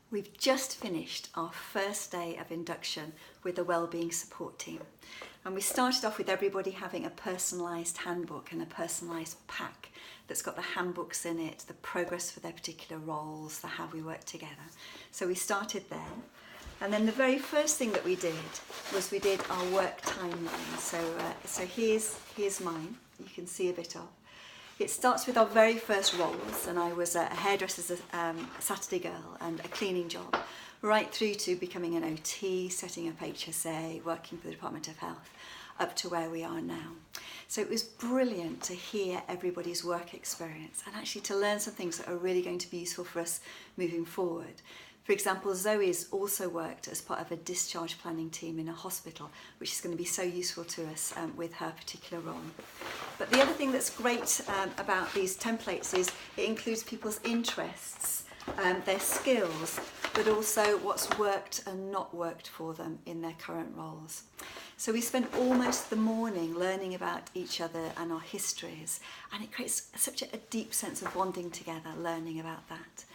We've just finished our first day of induction with the Wellbeing support team. And we started off with everybody having a personalised handbook and a personalised pack that's got the handbooks in it, the progress for their particular roles, the how we work together. So we started there. And then the very first thing that we did was we did our work timeline. So here's mine. You can see a bit of. It starts with our very first roles, and I was a hairdresser's Saturday girl and a cleaning job, right through to becoming an OT, setting up HSA, working for the Department of Health, up to where we are now. So it was brilliant to hear everybody's work experience and actually to learn some things that are really going to be useful for us moving forward. For example, Zoe's also worked as part of a discharge planning team in a hospital, which is going to be so useful to us with her particular role. But the other thing that's great about these templates is it includes people's interests, their skills, but also what's worked and not worked for them in their current roles. So we spent almost the morning learning about each other and our histories, and it creates such a deep sense of bonding together, learning about that.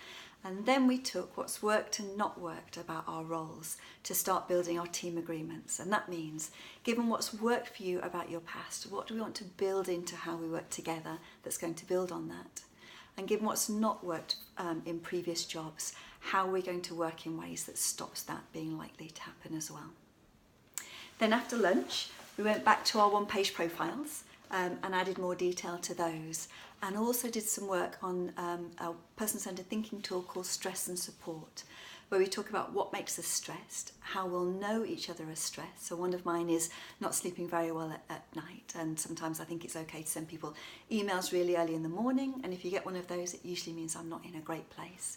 And then we took what's worked and not worked about our roles to start building our team agreements. And that means, given what's worked for you about your past, what do we want to build into how we work together that's going to build on that? And given what's not worked in previous jobs, how are we going to work in ways that stops that being likely to happen as well? Then after lunch, we went back to our one-page profiles and added more detail to those, and also did some work on a person-centered thinking tool called Stress and Support, where we talk about what makes us stressed, how we'll know each other as stressed. So one of mine is not sleeping very well at night, and sometimes I think it's okay to send people emails really early in the morning, and if you get one of those, it usually means I'm not in a great place.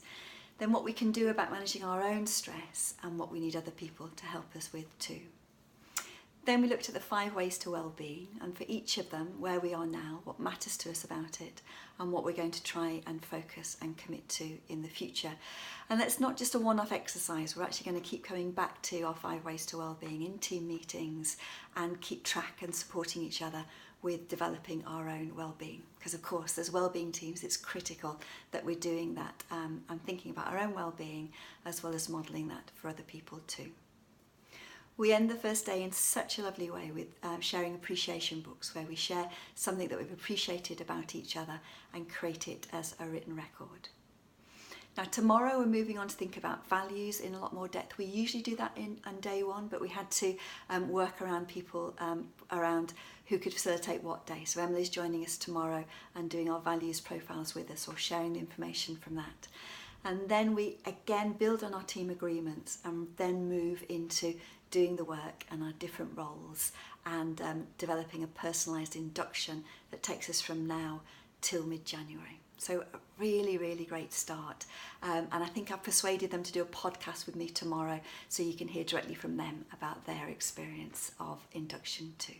Then what we can do about managing our own stress and what we need other people to help us with too. Then we looked at the 5 ways to well-being, and for each of them, where we are now, what matters to us about it, and what we're going to try and focus and commit to in the future. And that's not just a one-off exercise. We're actually going to keep coming back to our 5 ways to well-being in team meetings and keep track and supporting each other with developing our own well-being. Because of course, as well-being teams, it's critical that we're doing that and thinking about our own well-being as well as modelling that for other people too. We end the first day in such a lovely way with sharing appreciation books, where we share something that we've appreciated about each other and create it as a written record. Now tomorrow we're moving on to think about values in a lot more depth. We usually do that on day one, but we had to work around people around who could facilitate what day. So Emily's joining us tomorrow and doing our values profiles with us, or sharing the information from that. And then we again build on our team agreements and then move into doing the work and our different roles and developing a personalised induction that takes us from now till mid-January. So a really, really great start. And I think I've persuaded them to do a podcast with me tomorrow so you can hear directly from them about their experience of induction too.